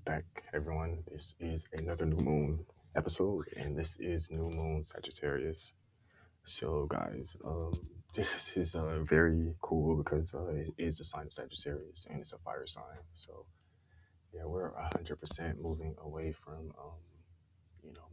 back, everyone. This is another new moon episode, and this is new moon Sagittarius. So, guys, this is very cool because it is the sign of Sagittarius and it's a fire sign. So, yeah, we're 100% moving away from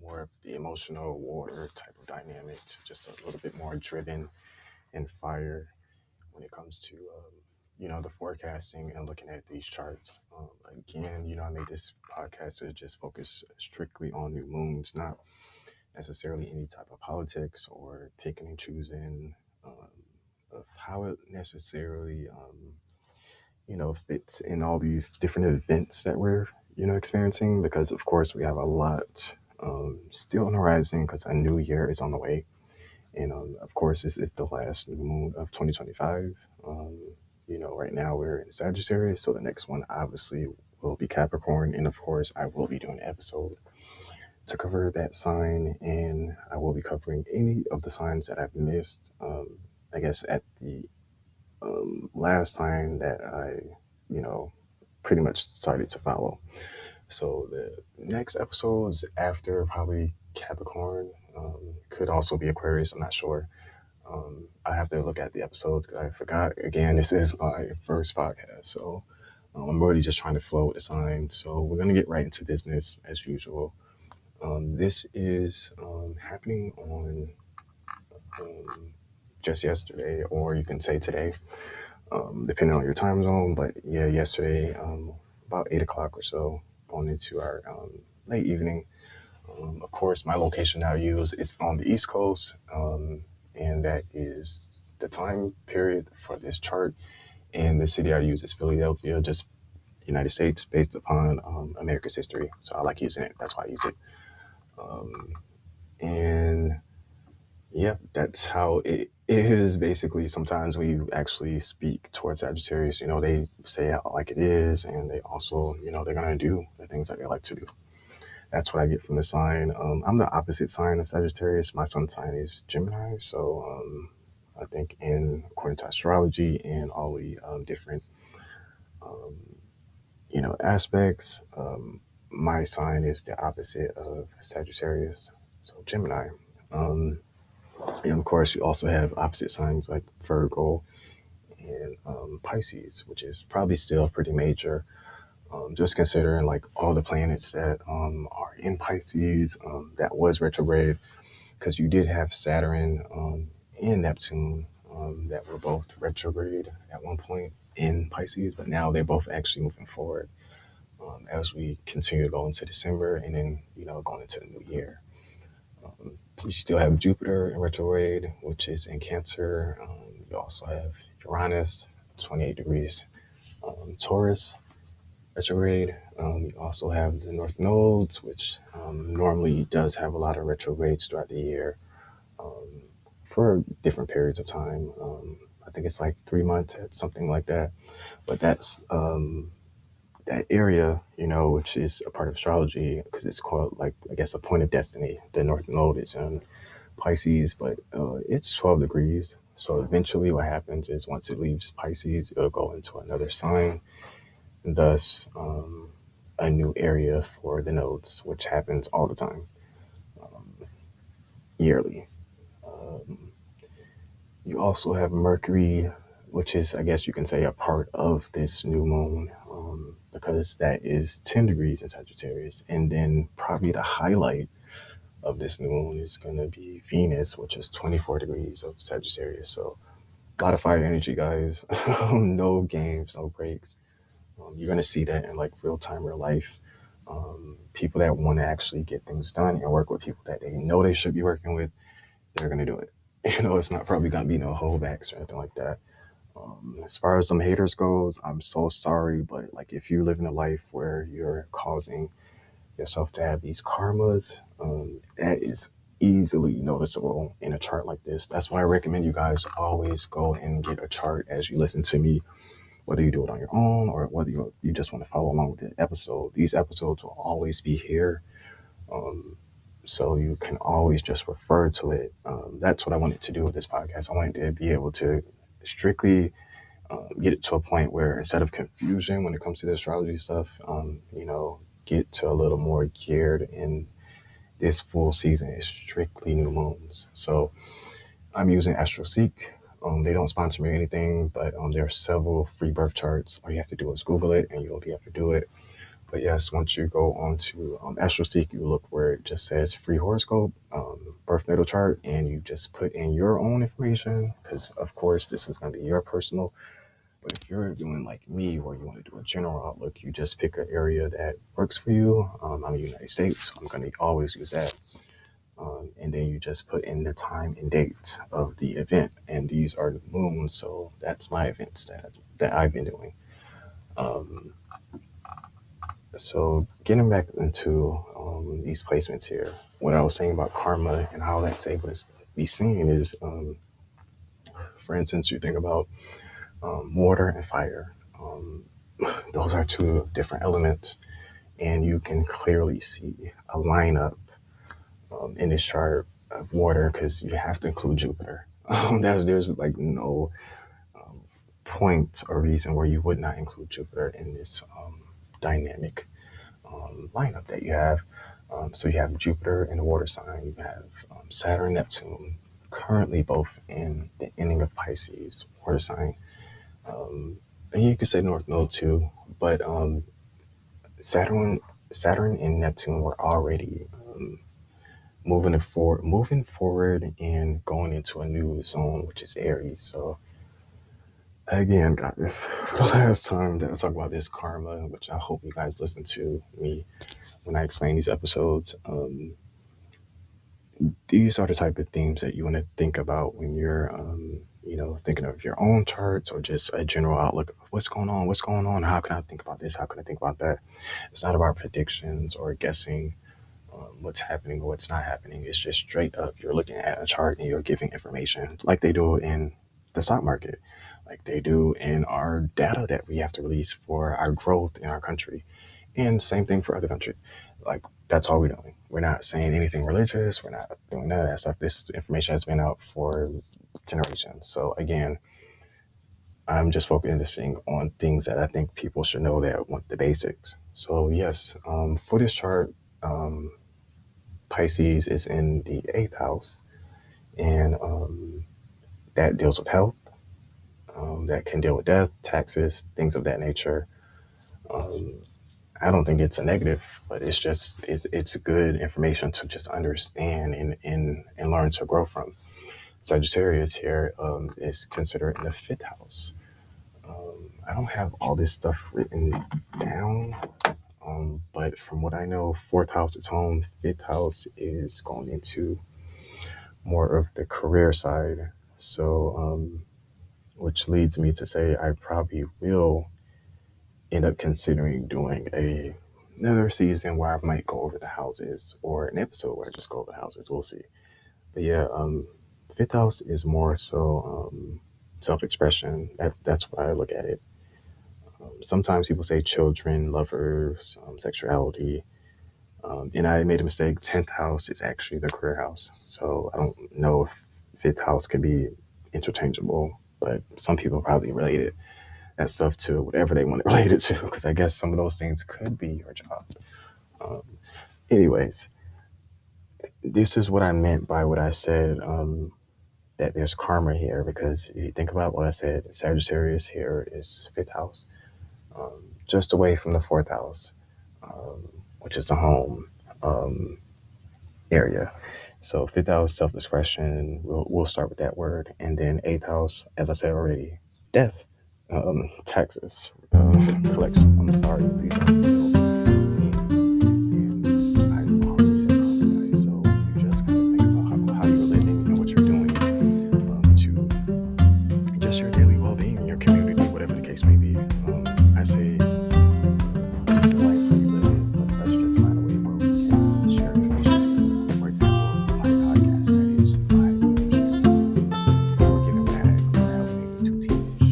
more of the emotional water type of dynamic to just a little bit more driven and fire when it comes to the forecasting and looking at these charts. Again, I made this podcast to just focus strictly on new moons, not necessarily any type of politics or picking and choosing of how it necessarily fits in all these different events that we're experiencing, because of course we have a lot still on the horizon because a new year is on the way. And of course, this is the last new moon of 2025. Right now we're in Sagittarius, so the next one obviously will be Capricorn. And of course, I will be doing an episode to cover that sign, and I will be covering any of the signs that I've missed. I guess at the last time that I, pretty much started to follow. So the next episodes after probably Capricorn, could also be Aquarius. I'm not sure. I have to look at the episodes because I forgot. Again, this is my first podcast, so I'm really just trying to flow with the signs. So we're gonna get right into business as usual. This is happening on just yesterday, or you can say today, depending on your time zone. But yeah, yesterday, about 8 o'clock or so, going into our late evening. Of course, my location I use is on the East Coast, and that is the time period for this chart. And the city I use is Philadelphia, just United States, based upon America's history. So I like using it. That's why I use it. And yeah, that's how it is. Basically, sometimes when you actually speak towards Sagittarius, they say it like it is, and they also, they're going to do the things that they like to do. That's what I get from the sign. I'm the opposite sign of Sagittarius. My sun sign is Gemini. So I think according to astrology and all the different, aspects, my sign is the opposite of Sagittarius. So Gemini. And of course, you also have opposite signs like Virgo and Pisces, which is probably still pretty major. Just considering like all the planets that are in Pisces, that was retrograde, because you did have Saturn and Neptune that were both retrograde at one point in Pisces, but now they're both actually moving forward as we continue to go into December, and then going into the new year. You still have Jupiter in retrograde, which is in Cancer. You also have Uranus, 28 degrees Taurus retrograde. You also have the North Nodes, which normally does have a lot of retrogrades throughout the year for different periods of time. I think it's like 3 months, something like that. But that's that area, which is a part of astrology, because it's called, like, I guess, a point of destiny. The North Node is in Pisces, but it's 12 degrees. So eventually what happens is once it leaves Pisces, it'll go into another sign, and thus a new area for the nodes, which happens all the time, yearly. You also have Mercury, which is, I guess you can say, a part of this new moon, because that is 10 degrees in Sagittarius. And then probably the highlight of this new moon is going to be Venus, which is 24 degrees of Sagittarius. So a lot of fire energy, guys. No games, no breaks. You're going to see that in like real time, real life. People that want to actually get things done and work with people that they know they should be working with, they're going to do it. It's not probably going to be no holdbacks or anything like that. As far as some haters goes, I'm so sorry, but like if you live in a life where you're causing yourself to have these karmas, that is easily noticeable in a chart like this. That's why I recommend you guys always go and get a chart as you listen to me, whether you do it on your own or whether you just want to follow along with the episode. These episodes will always be here, so you can always just refer to it. That's what I wanted to do with this podcast. I wanted to be able to strictly get it to a point where instead of confusion when it comes to the astrology stuff, get to a little more geared, and this full season is strictly new moons. So I'm using AstroSeek. They don't sponsor me or anything, but there are several free birth charts. All you have to do is Google it, and you'll be able to do it. But yes, once you go on to AstroSeek, you look where it just says free horoscope, birth natal chart, and you just put in your own information, because of course this is going to be your personal. But if you're doing like me, where you want to do a general outlook, you just pick an area that works for you. I'm in the United States, so I'm going to always use that. And then you just put in the time and date of the event, and these are the moons, so that's my events that I've been doing. Um, so getting back into these placements here, what I was saying about karma and how that's able to be seen is, for instance, you think about water and fire. Those are two different elements, and you can clearly see a lineup in this chart of water, because you have to include Jupiter. There's like no point or reason where you would not include Jupiter in this dynamic lineup that you have. So you have Jupiter in the water sign, you have Saturn, Neptune, currently both in the ending of Pisces, water sign. And you could say North Node too, but Saturn, Saturn and Neptune were already moving forward and going into a new zone, which is Aries. So again, got this for the last time that I talk about this karma, which I hope you guys listen to me when I explain these episodes. These are the type of themes that you want to think about when you're, thinking of your own charts, or just a general outlook of what's going on, how can I think about this, how can I think about that. It's not about predictions or guessing what's happening or what's not happening. It's just straight up, you're looking at a chart and you're giving information like they do in the stock market, like they do in our data that we have to release for our growth in our country. And same thing for other countries. Like, that's all we're doing. We're not saying anything religious. We're not doing none of that stuff. This information has been out for generations. So again, I'm just focusing on things that I think people should know, that want the basics. So yes, for this chart, Pisces is in the 8th house, and that deals with health. That can deal with death, taxes, things of that nature. I don't think it's a negative, but it's good information to just understand and learn to grow from. Sagittarius here is considered in the 5th house. I don't have all this stuff written down, but from what I know, 4th house is home, 5th house is going into more of the career side. So, which leads me to say I probably will end up considering doing another season where I might go over the houses, or an episode where I just go over the houses. We'll see. But yeah, 5th house is more so self-expression. That's what I look at it. Sometimes people say children, lovers, sexuality. And I made a mistake. 10th house is actually the career house. So I don't know if 5th house can be interchangeable, but some people probably relate it, that stuff, to whatever they want it related to, because I guess some of those things could be your job. Anyways, this is what I meant by what I said, that there's karma here, because if you think about what I said, Sagittarius here is 5th house, just away from the 4th house, which is the home area. So 5th house, self-expression, we'll start with that word. And then 8th house, as I said already, death, taxes, collection. I'm sorry, these are still and I already said karma, guys. So you just gotta think about how you're living and what you're doing to just your daily well-being in your community, whatever the case may be. I say, life how you live it, but let's just find a way where we can share information together. For example, my podcast, that is my YouTube channel, or giving back, or helping to teach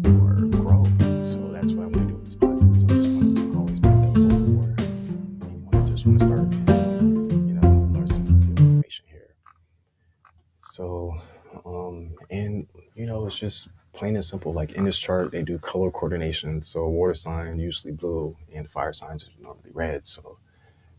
or grow. So that's what I want to do with this podcast. So I just want to always be available for anyone that just want to start and learn some new information here. So, and it's just plain and simple. Like in this chart, they do color coordination. So water sign usually blue, and fire signs are normally red. So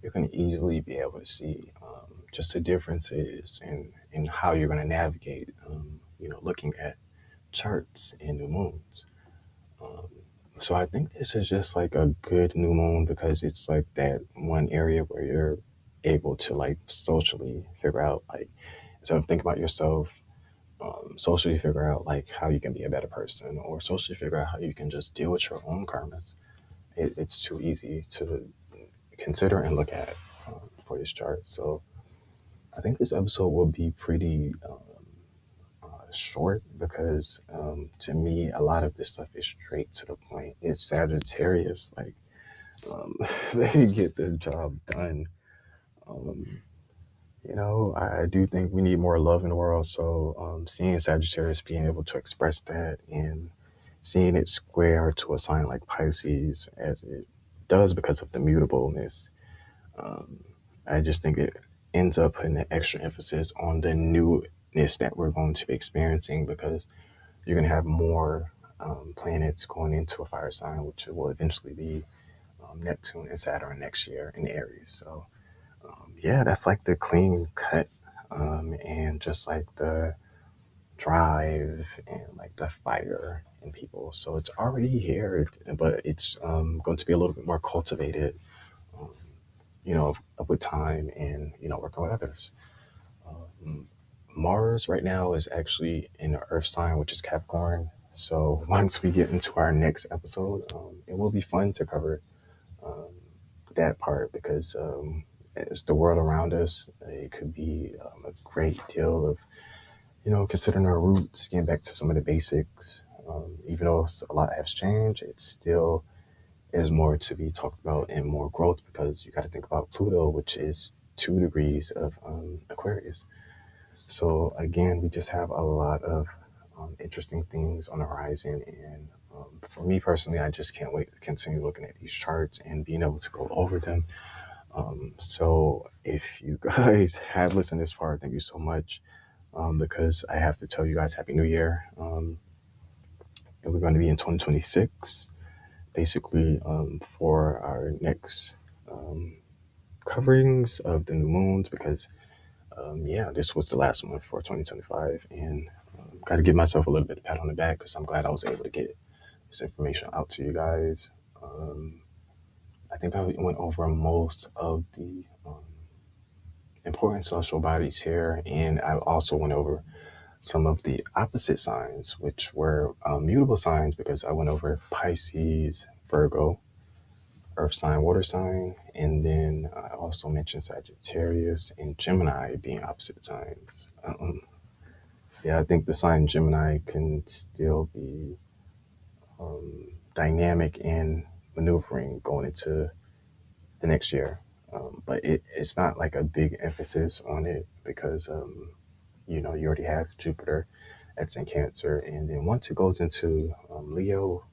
you can easily be able to see just the differences in how you're going to navigate. Looking at charts and new moons. Um, so I think this is just like a good new moon because it's like that one area where you're able to like socially figure out like instead of thinking about yourself, socially figure out like how you can be a better person or socially figure out how you can just deal with your own karmas. It's too easy to consider and look at for this chart. So I think this episode will be pretty short because to me, a lot of this stuff is straight to the point. It's Sagittarius. Like, they get the job done. Um, I do think we need more love in the world. So seeing Sagittarius being able to express that and seeing it square to a sign like Pisces as it does because of the mutableness, um, I just think it ends up putting an extra emphasis on the newness that we're going to be experiencing because you're going to have more planets going into a fire sign, which will eventually be Neptune and Saturn next year in Aries. So yeah, that's like the clean cut and just like the drive and like the fire in people. So it's already here, but it's going to be a little bit more cultivated, um, with time and, working with others. Um, Mars right now is actually in the Earth sign, which is Capricorn. So once we get into our next episode, it will be fun to cover um, that part because it's the world around us. It could be a great deal of, considering our roots, getting back to some of the basics. Even though a lot has changed, it still is more to be talked about and more growth because you got to think about Pluto, which is 2 degrees of Aquarius. So again, we just have a lot of interesting things on the horizon, and for me personally, I just can't wait to continue looking at these charts and being able to go over them. So if you guys have listened this far, thank you so much. Because I have to tell you guys Happy New Year. And we're going to be in 2026, basically for our next um, coverings of the new moons because yeah, this was the last one for 2025, and got to give myself a little bit of pat on the back because I'm glad I was able to get this information out to you guys. Um, I think I went over most of the important social bodies here, and I also went over some of the opposite signs, which were mutable signs, because I went over Pisces, Virgo, Earth sign, water sign, and then I also mentioned Sagittarius and Gemini being opposite signs. Yeah, I think the sign Gemini can still be dynamic and maneuvering going into the next year. But it's not like a big emphasis on it because, you already have Jupiter that's in Cancer. And then once it goes into Leo,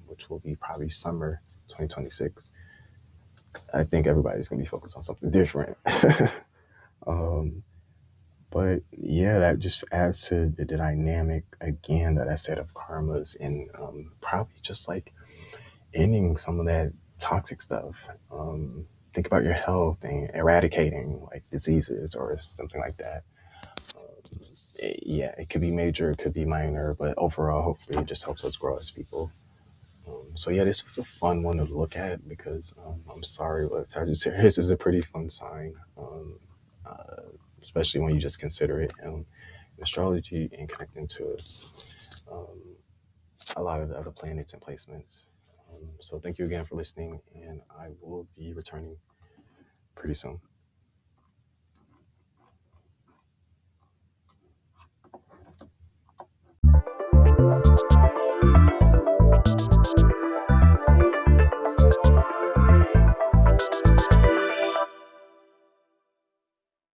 which will be probably summer 2026, I think everybody's going to be focused on something different. um, But yeah, that just adds to the dynamic again that I said of karmas and probably just like ending some of that toxic stuff. Think about your health and eradicating like diseases or something like that. Yeah, it could be major, it could be minor, but overall, hopefully, it just helps us grow as people. So yeah, this was a fun one to look at because I'm sorry, but Sagittarius is a pretty fun sign. Uh, Especially when you just consider it in astrology and connecting to um, a lot of the other planets and placements. So thank you again for listening, and I will be returning pretty soon.